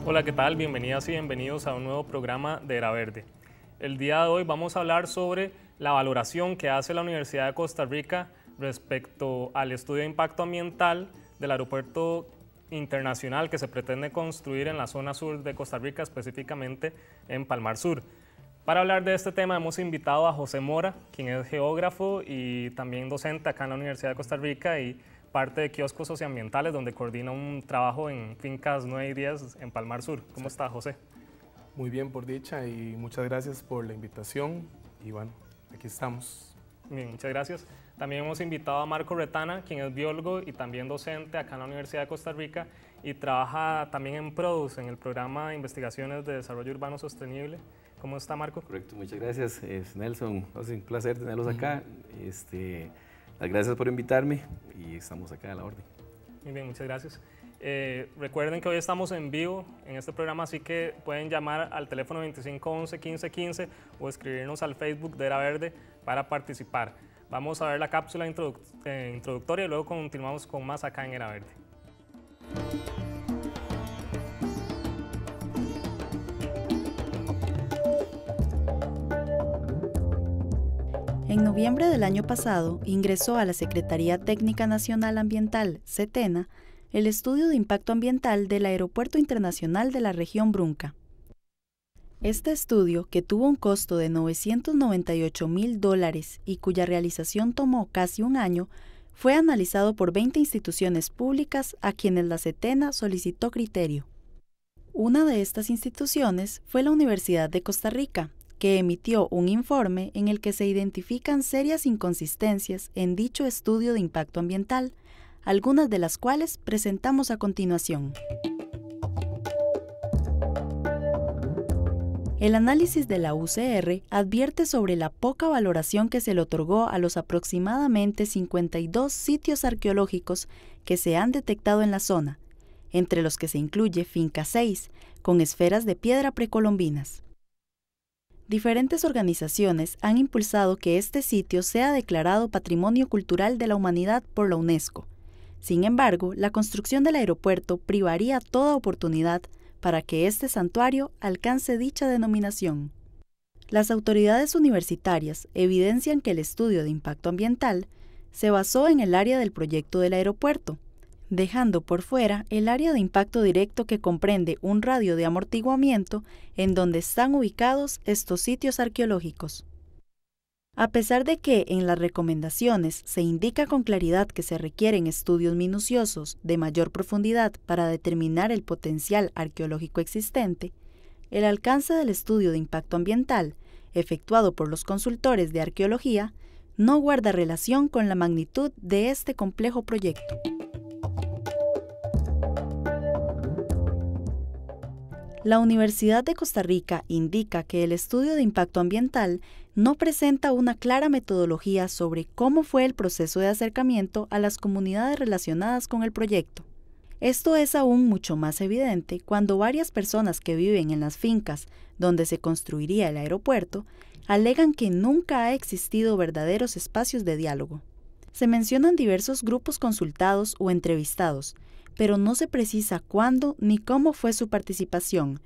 Hola, ¿qué tal? Bienvenidas y bienvenidos a un nuevo programa de Era Verde. El día de hoy vamos a hablar sobre la valoración que hace la Universidad de Costa Rica respecto al estudio de impacto ambiental del aeropuerto internacional que se pretende construir en la zona sur de Costa Rica, específicamente en Palmar Sur. Para hablar de este tema hemos invitado a José Mora, quien es geógrafo y también docente acá en la Universidad de Costa Rica y parte de Kioscos Socioambientales, donde coordina un trabajo en fincas 9 y 10 en Palmar Sur. ¿Cómo está, José? Muy bien, por dicha, y muchas gracias por la invitación. Y bueno, aquí estamos. Bien, muchas gracias. También hemos invitado a Marco Retana, quien es biólogo y también docente acá en la Universidad de Costa Rica y trabaja también en PRODUS, en el Programa de Investigaciones de Desarrollo Urbano Sostenible. ¿Cómo está, Marco? Correcto, muchas gracias, Nelson. Es un placer tenerlos acá. Las gracias por invitarme y estamos acá a la orden. Muy bien, muchas gracias. Recuerden que hoy estamos en vivo en este programa, así que pueden llamar al teléfono 2511-1515 o escribirnos al Facebook de Era Verde para participar. Vamos a ver la cápsula introductoria y luego continuamos con más acá en Era Verde. En noviembre del año pasado ingresó a la Secretaría Técnica Nacional Ambiental, SETENA, el estudio de impacto ambiental del Aeropuerto Internacional de la región Brunca. Este estudio, que tuvo un costo de $998,000 y cuya realización tomó casi un año, fue analizado por 20 instituciones públicas a quienes la SETENA solicitó criterio. Una de estas instituciones fue la Universidad de Costa Rica, que emitió un informe en el que se identifican serias inconsistencias en dicho estudio de impacto ambiental, algunas de las cuales presentamos a continuación. El análisis de la UCR advierte sobre la poca valoración que se le otorgó a los aproximadamente 52 sitios arqueológicos que se han detectado en la zona, entre los que se incluye Finca 6, con esferas de piedra precolombinas. Diferentes organizaciones han impulsado que este sitio sea declarado Patrimonio Cultural de la Humanidad por la UNESCO. Sin embargo, la construcción del aeropuerto privaría toda oportunidad para que este santuario alcance dicha denominación. Las autoridades universitarias evidencian que el estudio de impacto ambiental se basó en el área del proyecto del aeropuerto, dejando por fuera el área de impacto directo que comprende un radio de amortiguamiento en donde están ubicados estos sitios arqueológicos. A pesar de que en las recomendaciones se indica con claridad que se requieren estudios minuciosos de mayor profundidad para determinar el potencial arqueológico existente, el alcance del estudio de impacto ambiental, efectuado por los consultores de arqueología, no guarda relación con la magnitud de este complejo proyecto. La Universidad de Costa Rica indica que el estudio de impacto ambiental no presenta una clara metodología sobre cómo fue el proceso de acercamiento a las comunidades relacionadas con el proyecto. Esto es aún mucho más evidente cuando varias personas que viven en las fincas donde se construiría el aeropuerto alegan que nunca ha existido verdaderos espacios de diálogo. Se mencionan diversos grupos consultados o entrevistados, pero no se precisa cuándo ni cómo fue su participación,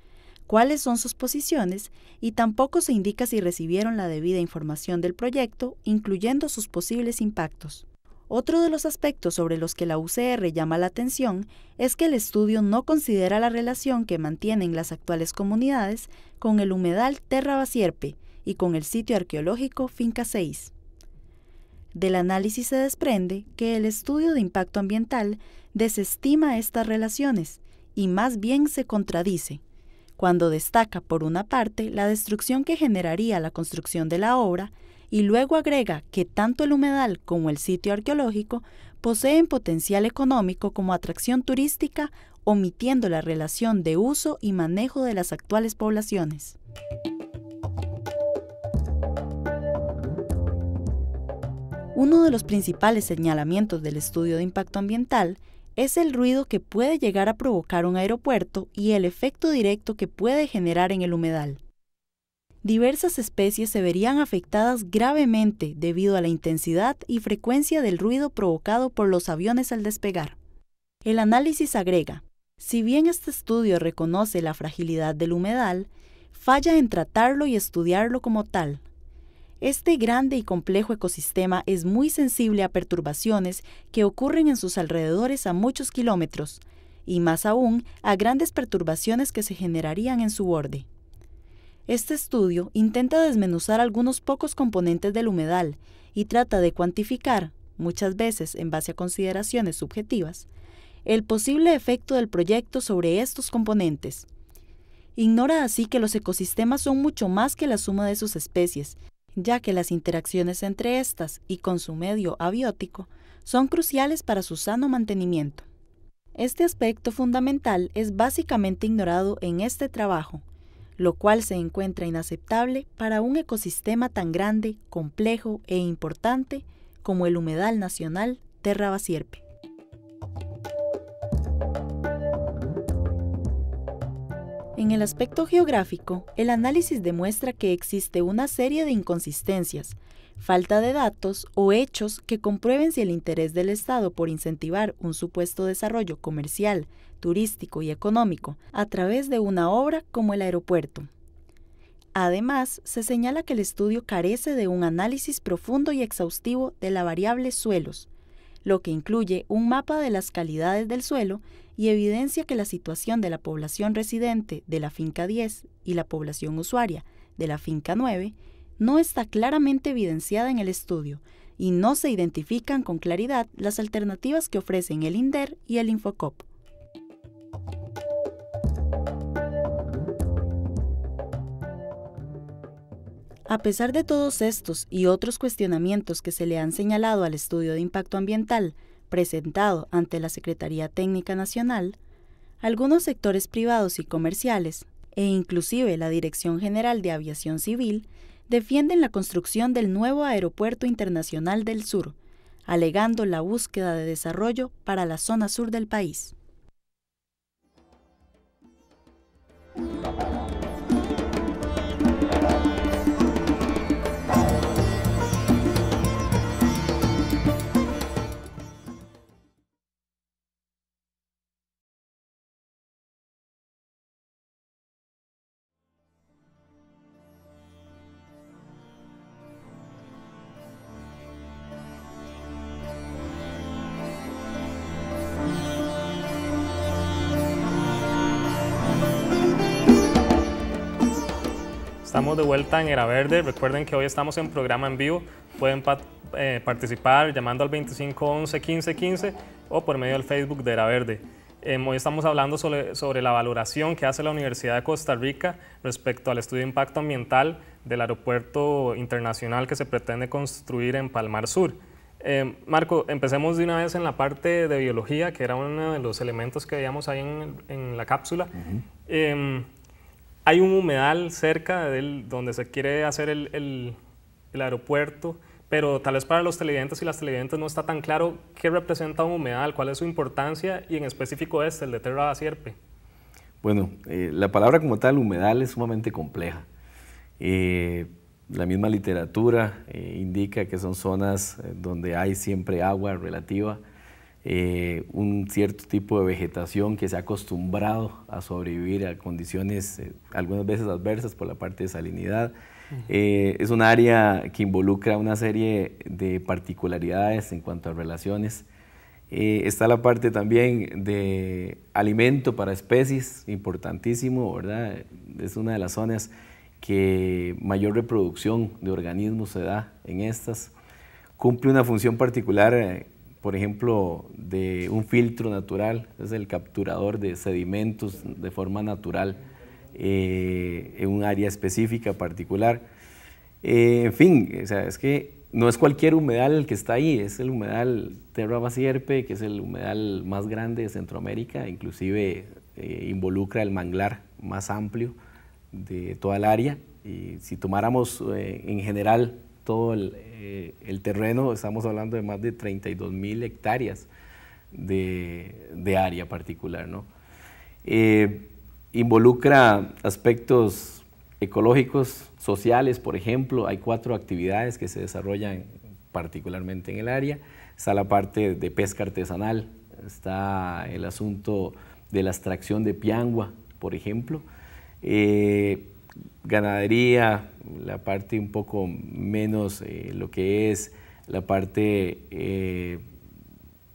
cuáles son sus posiciones y tampoco se indica si recibieron la debida información del proyecto, incluyendo sus posibles impactos. Otro de los aspectos sobre los que la UCR llama la atención es que el estudio no considera la relación que mantienen las actuales comunidades con el humedal Terra Basierpe y con el sitio arqueológico Finca 6. Del análisis se desprende que el estudio de impacto ambiental desestima estas relaciones y más bien se contradice, cuando destaca por una parte la destrucción que generaría la construcción de la obra y luego agrega que tanto el humedal como el sitio arqueológico poseen potencial económico como atracción turística, omitiendo la relación de uso y manejo de las actuales poblaciones. Uno de los principales señalamientos del estudio de impacto ambiental es el ruido que puede llegar a provocar un aeropuerto y el efecto directo que puede generar en el humedal. Diversas especies se verían afectadas gravemente debido a la intensidad y frecuencia del ruido provocado por los aviones al despegar. El análisis agrega: Si bien este estudio reconoce la fragilidad del humedal, falla en tratarlo y estudiarlo como tal. Este grande y complejo ecosistema es muy sensible a perturbaciones que ocurren en sus alrededores a muchos kilómetros, y más aún a grandes perturbaciones que se generarían en su borde. Este estudio intenta desmenuzar algunos pocos componentes del humedal y trata de cuantificar, muchas veces en base a consideraciones subjetivas, el posible efecto del proyecto sobre estos componentes. Ignora así que los ecosistemas son mucho más que la suma de sus especies, ya que las interacciones entre estas y con su medio abiótico son cruciales para su sano mantenimiento. Este aspecto fundamental es básicamente ignorado en este trabajo, lo cual se encuentra inaceptable para un ecosistema tan grande, complejo e importante como el Humedal Nacional Terra Basierpe. En el aspecto geográfico, el análisis demuestra que existe una serie de inconsistencias, falta de datos o hechos que comprueben si el interés del Estado por incentivar un supuesto desarrollo comercial, turístico y económico a través de una obra como el aeropuerto. Además, se señala que el estudio carece de un análisis profundo y exhaustivo de la variable suelos, lo que incluye un mapa de las calidades del suelo y evidencia que la situación de la población residente de la finca 10 y la población usuaria de la finca 9 no está claramente evidenciada en el estudio y no se identifican con claridad las alternativas que ofrecen el INDER y el Infocop. A pesar de todos estos y otros cuestionamientos que se le han señalado al estudio de impacto ambiental presentado ante la Secretaría Técnica Nacional, algunos sectores privados y comerciales, e inclusive la Dirección General de Aviación Civil, defienden la construcción del nuevo Aeropuerto Internacional del Sur, alegando la búsqueda de desarrollo para la zona sur del país. Estamos de vuelta en Era Verde. Recuerden que hoy estamos en programa en vivo. Pueden participar llamando al 2511-1515 o por medio del Facebook de Era Verde. Hoy estamos hablando sobre la valoración que hace la Universidad de Costa Rica respecto al estudio de impacto ambiental del aeropuerto internacional que se pretende construir en Palmar Sur. Marco, empecemos de una vez en la parte de biología, que era uno de los elementos que veíamos ahí en la cápsula. Hay un humedal cerca de donde se quiere hacer el aeropuerto, pero tal vez para los televidentes y las televidentes no está tan claro qué representa un humedal, cuál es su importancia y en específico el de Terra Basierpe. Bueno, la palabra como tal, humedal, es sumamente compleja. La misma literatura indica que son zonas donde hay siempre agua relativa, un cierto tipo de vegetación que se ha acostumbrado a sobrevivir a condiciones algunas veces adversas por la parte de salinidad. Es un área que involucra una serie de particularidades en cuanto a relaciones. Está la parte también de alimento para especies, importantísimo, ¿verdad? Es una de las zonas que mayor reproducción de organismos se da en estas. Cumple una función particular, por ejemplo, de un filtro natural, es el capturador de sedimentos de forma natural en un área específica particular. En fin, o sea, es que no es cualquier humedal el que está ahí, es el humedal Terra Basierpe, que es el humedal más grande de Centroamérica, inclusive involucra el manglar más amplio de toda el área, y si tomáramos en general todo el terreno, estamos hablando de más de 32.000 hectáreas de área particular, ¿no? Involucra aspectos ecológicos, sociales, por ejemplo. Hay 4 actividades que se desarrollan particularmente en el área. Está la parte de pesca artesanal, está el asunto de la extracción de piangua, por ejemplo. Ganadería, la parte un poco menos lo que es la parte,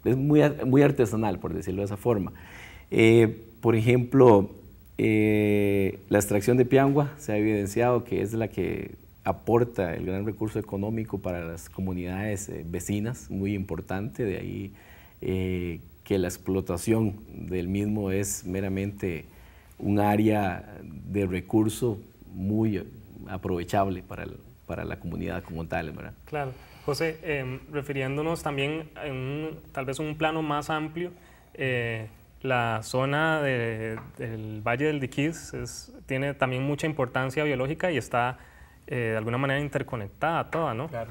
es muy artesanal, por decirlo de esa forma. Por ejemplo, la extracción de piangua se ha evidenciado que es la que aporta el gran recurso económico para las comunidades vecinas, muy importante, de ahí que la explotación del mismo es meramente un área de recurso muy aprovechable para la comunidad como tal, ¿verdad? Claro. José, refiriéndonos también en tal vez un plano más amplio, la zona del Valle del Diquís tiene también mucha importancia biológica y está de alguna manera interconectada toda, ¿no? Claro,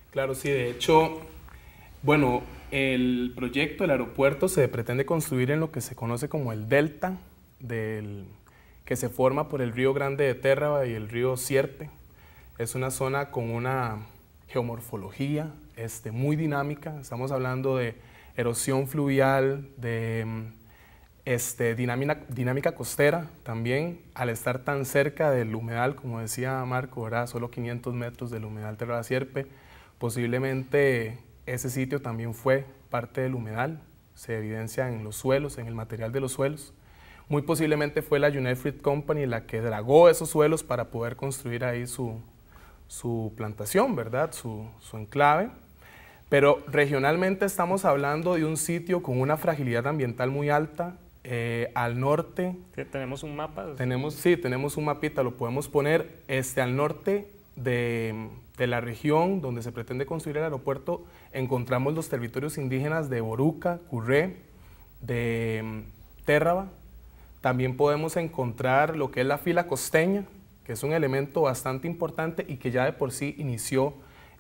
claro, sí, de hecho, bueno, el proyecto del aeropuerto se pretende construir en lo que se conoce como el delta que se forma por el río Grande de Térraba y el río Sierpe. Es una zona con una geomorfología muy dinámica, estamos hablando de erosión fluvial, de dinámica costera también, al estar tan cerca del humedal, como decía Marco, ¿verdad? Solo 500 metros del humedal Térraba Sierpe, posiblemente ese sitio también fue parte del humedal, se evidencia en los suelos, en el material de los suelos. Muy posiblemente fue la United Fruit Company la que dragó esos suelos para poder construir ahí su plantación, ¿verdad? Su enclave. Pero regionalmente estamos hablando de un sitio con una fragilidad ambiental muy alta. Al norte... ¿Tenemos un mapa? Sí, tenemos un mapita, lo podemos poner al norte de la región donde se pretende construir el aeropuerto. Encontramos los territorios indígenas de Boruca, Curré, de Térraba. También podemos encontrar lo que es la fila costeña, que es un elemento bastante importante y que ya de por sí inició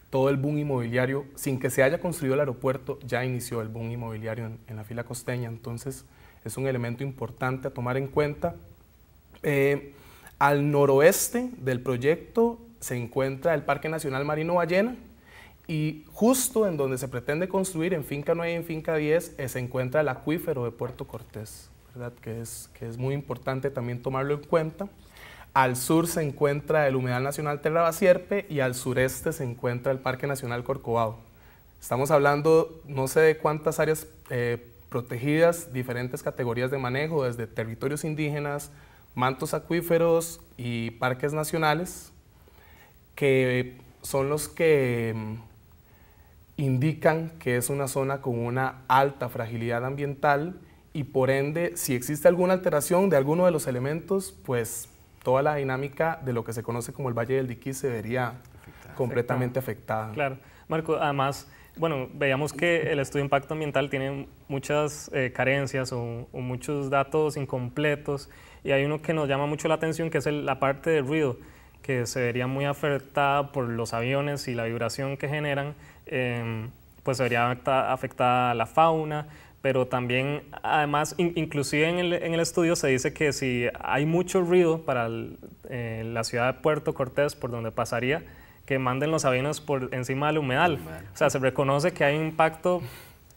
todo el boom inmobiliario. Sin que se haya construido el aeropuerto, ya inició el boom inmobiliario en la fila costeña. Entonces, es un elemento importante a tomar en cuenta. Al noroeste del proyecto se encuentra el Parque Nacional Marino Ballena y justo en donde se pretende construir, en Finca 9 y en Finca 10, se encuentra el acuífero de Puerto Cortés, ¿verdad? Que es muy importante también tomarlo en cuenta. Al sur se encuentra el Humedal Nacional Térraba Sierpe y al sureste se encuentra el Parque Nacional Corcovado. Estamos hablando no sé de cuántas áreas protegidas, diferentes categorías de manejo, desde territorios indígenas, mantos acuíferos y parques nacionales, que son los que indican que es una zona con una alta fragilidad ambiental y por ende, si existe alguna alteración de alguno de los elementos, pues toda la dinámica de lo que se conoce como el Valle del Diquís se vería completamente afectada. Claro. Marco, además, bueno, veíamos que el estudio de impacto ambiental tiene muchas carencias o muchos datos incompletos y hay uno que nos llama mucho la atención que es la parte de ruido, que se vería muy afectada por los aviones y la vibración que generan, pues se vería afectada la fauna, pero también, además, inclusive en el estudio se dice que si hay mucho ruido para la ciudad de Puerto Cortés, por donde pasaría, que manden los aviones por encima del humedal. O sea, se reconoce que hay un impacto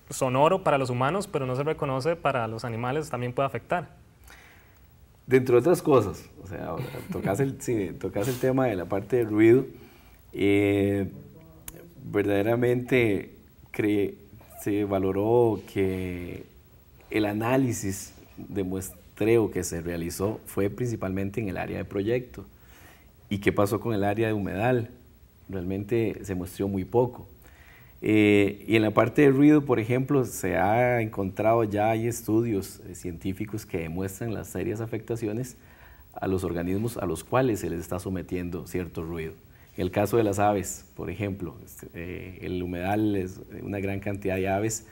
sonoro para los humanos, pero no se reconoce para los animales, también puede afectar. Dentro de otras cosas, o sea, tocas el tema de la parte del ruido, verdaderamente se valoró que el análisis de muestreo que se realizó fue principalmente en el área de proyecto. ¿Y qué pasó con el área de humedal? Realmente se muestreó muy poco. Y en la parte de ruido, por ejemplo, se ha encontrado, ya hay estudios científicos que demuestran las serias afectaciones a los organismos a los cuales se les está sometiendo cierto ruido. En el caso de las aves, por ejemplo, el humedal es una gran cantidad de aves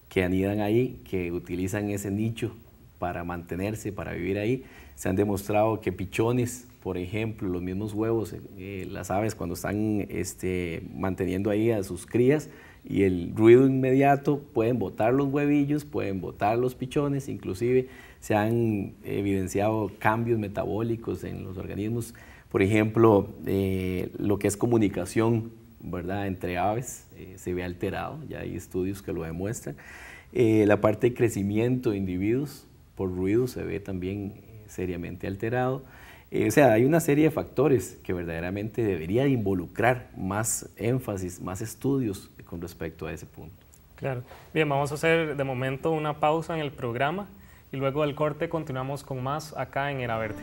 que anidan ahí, que utilizan ese nicho para mantenerse, para vivir ahí. Se han demostrado que pichones, por ejemplo, los mismos huevos, las aves cuando están manteniendo ahí a sus crías y el ruido inmediato pueden botar los huevillos, pueden botar los pichones, inclusive se han evidenciado cambios metabólicos en los organismos. Por ejemplo, lo que es comunicación, ¿verdad?, entre aves se ve alterado, ya hay estudios que lo demuestran. La parte de crecimiento de individuos por ruido se ve también seriamente alterado. O sea, hay una serie de factores que verdaderamente debería involucrar más énfasis, más estudios con respecto a ese punto. Claro. Bien, vamos a hacer de momento una pausa en el programa y luego del corte continuamos con más acá en Era Verde.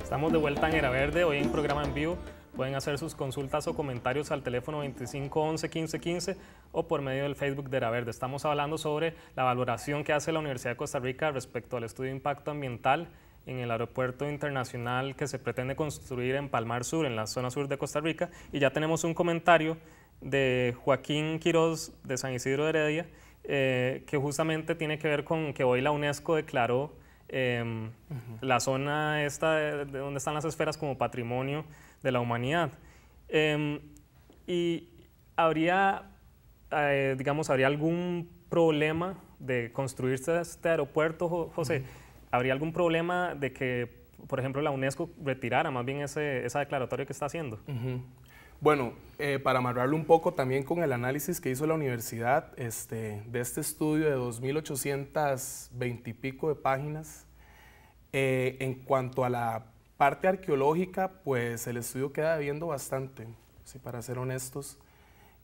Estamos de vuelta en Era Verde, hoy en programa en vivo. Pueden hacer sus consultas o comentarios al teléfono 2511 1515 o por medio del Facebook de Era Verde. Estamos hablando sobre la valoración que hace la Universidad de Costa Rica respecto al estudio de impacto ambiental en el aeropuerto internacional que se pretende construir en Palmar Sur, en la zona sur de Costa Rica. Y ya tenemos un comentario de Joaquín Quiroz de San Isidro de Heredia, que justamente tiene que ver con que hoy la UNESCO declaró la zona esta de donde están las esferas como patrimonio de la humanidad. Y habría, digamos, ¿habría algún problema de construirse este aeropuerto, José? ¿Habría algún problema de que, por ejemplo, la UNESCO retirara más bien esa declaratoria que está haciendo? Bueno, para amarrarlo un poco también con el análisis que hizo la universidad de este estudio de 2.820 y pico de páginas, en cuanto a la parte arqueológica, pues el estudio queda debiendo bastante, ¿sí? Para ser honestos.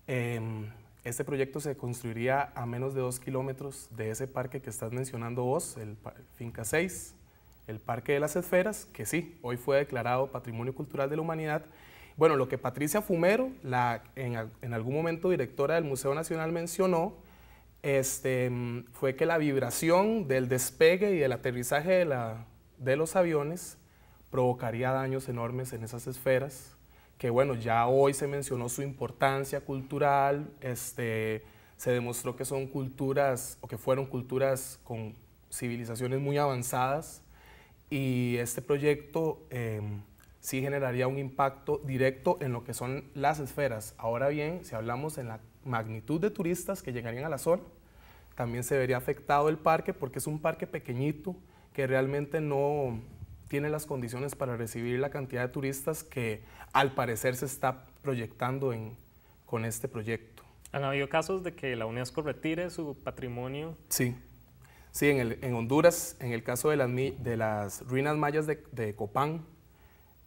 Este proyecto se construiría a menos de 2 kilómetros de ese parque que estás mencionando vos, el Finca 6, el Parque de las Esferas, que sí, hoy fue declarado Patrimonio Cultural de la Humanidad. Bueno, lo que Patricia Fumero, en algún momento directora del Museo Nacional, mencionó fue que la vibración del despegue y del aterrizaje de los aviones provocaría daños enormes en esas esferas, que bueno, ya hoy se mencionó su importancia cultural, se demostró que son culturas, o que fueron culturas con civilizaciones muy avanzadas, y este proyecto sí generaría un impacto directo en lo que son las esferas. Ahora bien, si hablamos en la magnitud de turistas que llegarían a la zona, también se vería afectado el parque, porque es un parque pequeñito que realmente no tiene las condiciones para recibir la cantidad de turistas que al parecer se está proyectando con este proyecto. ¿Han habido casos de que la UNESCO retire su patrimonio? Sí, sí, en Honduras, en el caso de las ruinas mayas de Copán,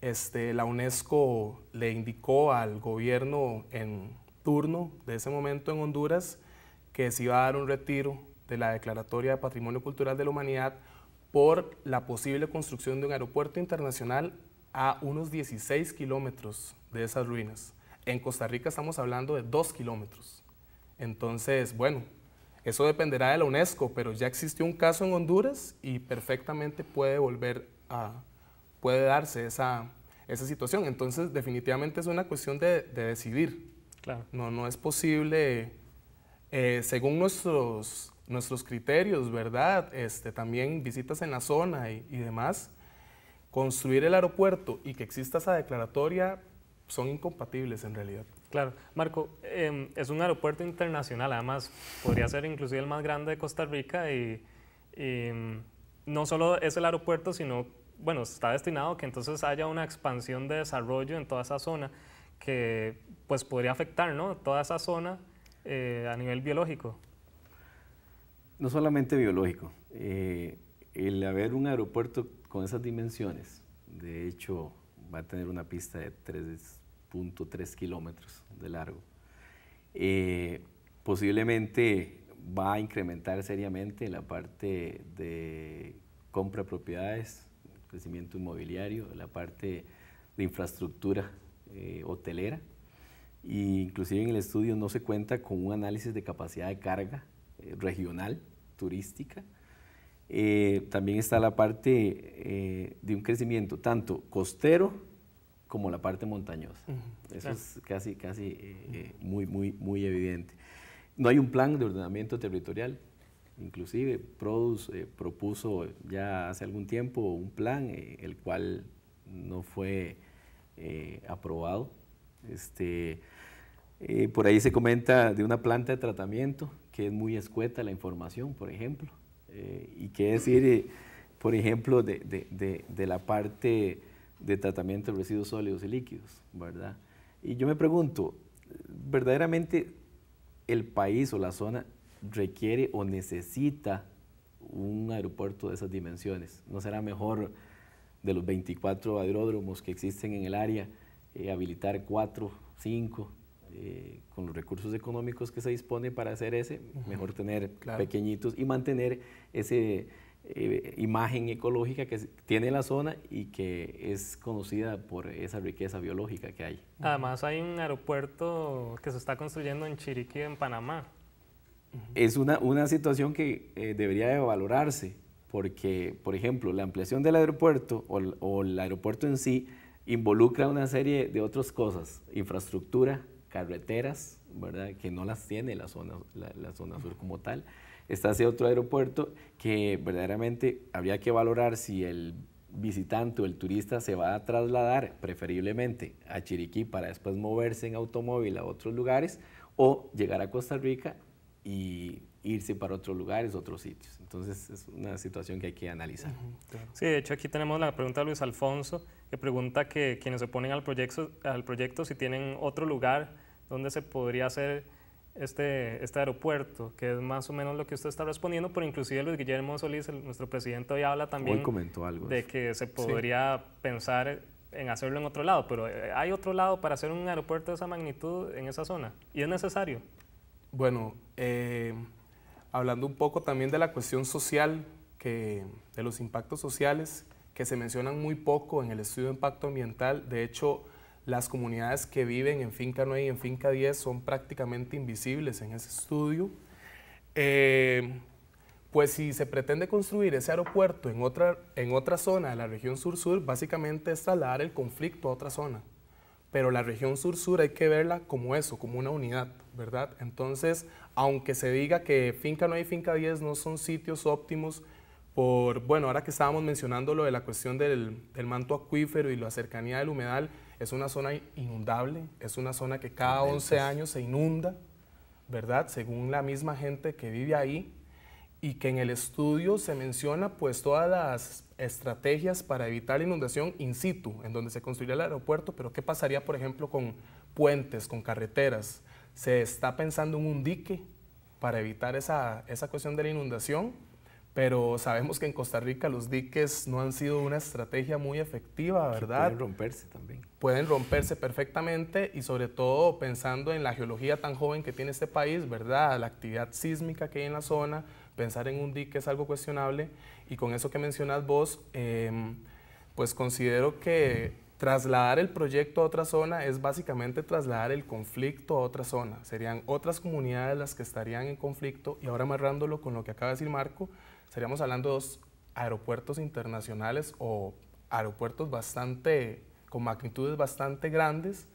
la UNESCO le indicó al gobierno en turno de ese momento en Honduras que se iba a dar un retiro de la declaratoria de Patrimonio Cultural de la Humanidad por la posible construcción de un aeropuerto internacional a unos 16 kilómetros de esas ruinas. En Costa Rica estamos hablando de 2 kilómetros. Entonces, bueno, eso dependerá de la UNESCO, pero ya existió un caso en Honduras y perfectamente puede darse esa situación. Entonces, definitivamente es una cuestión de decidir. Claro. No es posible, según nuestros criterios, ¿verdad? También visitas en la zona y demás, construir el aeropuerto y que exista esa declaratoria son incompatibles en realidad. Claro. Marco, es un aeropuerto internacional, además podría ser inclusive el más grande de Costa Rica y no solo es el aeropuerto, sino, bueno, está destinado a que entonces haya una expansión de desarrollo en toda esa zona que pues podría afectar, ¿no?, toda esa zona a nivel biológico. No solamente biológico, el haber un aeropuerto con esas dimensiones, de hecho va a tener una pista de 3.3 kilómetros de largo, posiblemente va a incrementar seriamente la parte de compra de propiedades, crecimiento inmobiliario, la parte de infraestructura hotelera, e inclusive en el estudio no se cuenta con un análisis de capacidad de carga regional, turística. También está la parte de un crecimiento tanto costero como la parte montañosa. Eso es casi muy evidente. No hay un plan de ordenamiento territorial Inclusive Produce propuso ya hace algún tiempo un plan, el cual no fue aprobado. Por ahí se comenta de una planta de tratamiento que es muy escueta la información, por ejemplo. Y qué decir, por ejemplo, de la parte de tratamiento de residuos sólidos y líquidos, ¿verdad? Y yo me pregunto, ¿verdaderamente el país o la zona requiere o necesita un aeropuerto de esas dimensiones? ¿No será mejor, de los 24 aeródromos que existen en el área, habilitar 4, 5, con los recursos económicos que se dispone para hacer ese? Mejor tener pequeñitos y mantener esa imagen ecológica que tiene la zona y que es conocida por esa riqueza biológica que hay. Además hay un aeropuerto que se está construyendo en Chiriquí, en Panamá. Es una situación que debería de valorarse, porque, por ejemplo, la ampliación del aeropuerto o el aeropuerto en sí involucra una serie de otras cosas, infraestructura, carreteras, ¿verdad?, que no las tiene la zona sur como tal. Está ese otro aeropuerto que verdaderamente habría que valorar si el visitante o el turista se va a trasladar preferiblemente a Chiriquí para después moverse en automóvil a otros lugares, o llegar a Costa Rica y irse para otros lugares, otros sitios. Entonces es una situación que hay que analizar. Claro. Sí, de hecho aquí tenemos la pregunta de Luis Alfonso, que pregunta que quienes se oponen al proyecto si tienen otro lugar donde se podría hacer este aeropuerto, que es más o menos lo que usted está respondiendo, pero inclusive Luis Guillermo Solís, nuestro presidente, hoy habla también hoy comentó algo de que se podría pensar en hacerlo en otro lado, pero ¿hay otro lado para hacer un aeropuerto de esa magnitud en esa zona? ¿Y es necesario? Bueno, hablando un poco también de la cuestión social, de los impactos sociales, que se mencionan muy poco en el estudio de impacto ambiental. De hecho, las comunidades que viven en Finca 9 y en Finca 10 son prácticamente invisibles en ese estudio. Pues si se pretende construir ese aeropuerto en otra zona de la región sur-sur, básicamente es trasladar el conflicto a otra zona. Pero la región sur-sur hay que verla como eso, como una unidad, ¿verdad? Entonces, aunque se diga que Finca 9 y Finca 10 no son sitios óptimos bueno, ahora que estábamos mencionando lo de la cuestión del manto acuífero y la cercanía del humedal, es una zona inundable, es una zona que cada 11 años se inunda, ¿verdad? Según la misma gente que vive ahí, y que en el estudio se menciona pues todas las estrategias para evitar la inundación in situ, en donde se construiría el aeropuerto, pero ¿qué pasaría, por ejemplo, con puentes, con carreteras? Se está pensando en un dique para evitar esa cuestión de la inundación, pero sabemos que en Costa Rica los diques no han sido una estrategia muy efectiva, ¿verdad? Pueden romperse también. Pueden romperse perfectamente, y sobre todo pensando en la geología tan joven que tiene este país, ¿verdad? La actividad sísmica que hay en la zona, pensar en un dique es algo cuestionable. Y con eso que mencionas vos, pues considero que trasladar el proyecto a otra zona es básicamente trasladar el conflicto a otra zona. Serían otras comunidades las que estarían en conflicto, y ahora amarrándolo con lo que acaba de decir Marco, estaríamos hablando de 2 aeropuertos internacionales o aeropuertos con magnitudes bastante grandes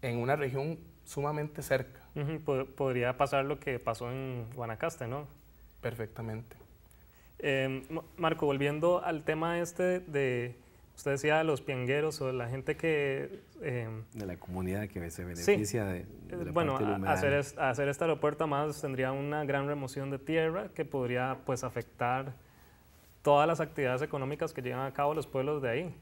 en una región sumamente cerca. Podría pasar lo que pasó en Guanacaste, ¿no? Perfectamente. Marco, volviendo al tema de, usted decía, de los piangueros o de la gente que... de la comunidad que se beneficia de la parte del humedal. Hacer este aeropuerto además tendría una gran remoción de tierra que podría pues afectar todas las actividades económicas que llevan a cabo los pueblos de ahí.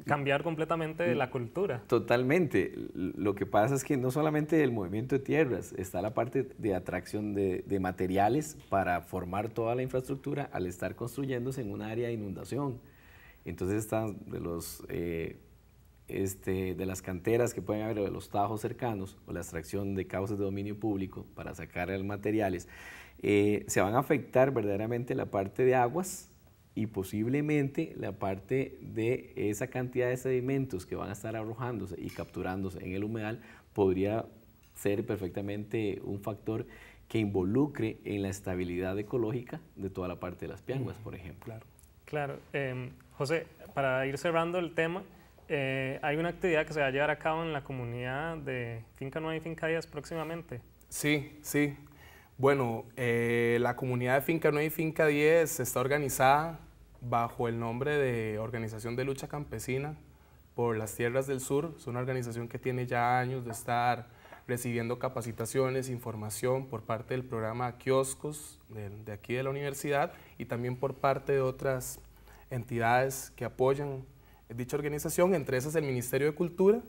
Cambiar completamente la cultura. Totalmente. Lo que pasa es que no solamente el movimiento de tierras, está la parte de atracción de materiales para formar toda la infraestructura al estar construyéndose en un área de inundación. Entonces están de las canteras que pueden haber, o de los tajos cercanos, o la extracción de cauces de dominio público para sacar materiales, se van a afectar verdaderamente la parte de aguas y posiblemente la parte de esa cantidad de sedimentos que van a estar arrojándose y capturándose en el humedal. Podría ser perfectamente un factor que involucre en la estabilidad ecológica de toda la parte de las pianguas, por ejemplo. Claro. José, para ir cerrando el tema, hay una actividad que se va a llevar a cabo en la comunidad de Finca 9 y Finca 10 próximamente. Sí. Bueno, la comunidad de Finca 9 y Finca 10 está organizada bajo el nombre de Organización de Lucha Campesina por las Tierras del Sur. Es una organización que tiene ya años de estar recibiendo capacitaciones, información por parte del programa Kioscos de aquí de la universidad y también por parte de otras entidades que apoyan dicha organización, entre esas el Ministerio de Cultura,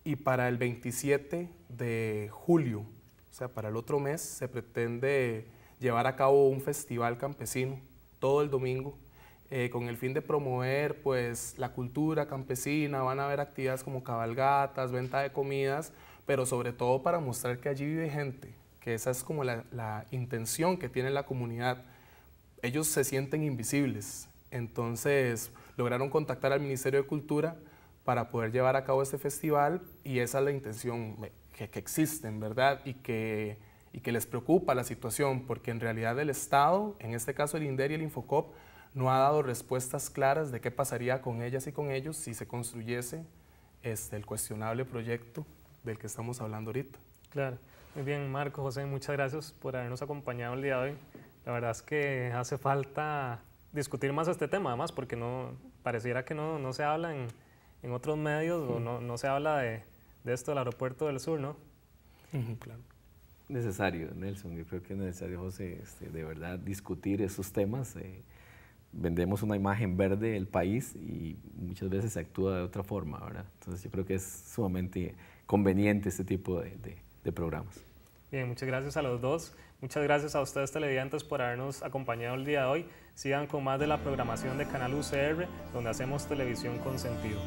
y para el 27 de julio, o sea, para el otro mes, se pretende llevar a cabo un festival campesino todo el domingo, con el fin de promover pues, la cultura campesina. Van a haber actividades como cabalgatas, venta de comidas, pero sobre todo para mostrar que allí vive gente, que esa es como la intención que tiene la comunidad. Ellos se sienten invisibles, entonces lograron contactar al Ministerio de Cultura para poder llevar a cabo este festival y esa es la intención que existen, ¿verdad? Y que les preocupa la situación, porque en realidad el Estado, en este caso el INDER y el Infocop, no ha dado respuestas claras de qué pasaría con ellas y con ellos si se construyese el cuestionable proyecto del que estamos hablando ahorita. Claro. Muy bien, Marco, José, muchas gracias por habernos acompañado el día de hoy. La verdad es que hace falta discutir más este tema, además, porque pareciera que no se habla en otros medios o no se habla de esto del aeropuerto del sur, ¿no? Claro. Necesario, Nelson, yo creo que es necesario, José, de verdad discutir esos temas. Vendemos una imagen verde del país y muchas veces se actúa de otra forma, ¿verdad? Entonces yo creo que es sumamente conveniente este tipo de programas. Bien, muchas gracias a los dos. Muchas gracias a ustedes televidentes por habernos acompañado el día de hoy. Sigan con más de la programación de Canal UCR, donde hacemos televisión con sentido.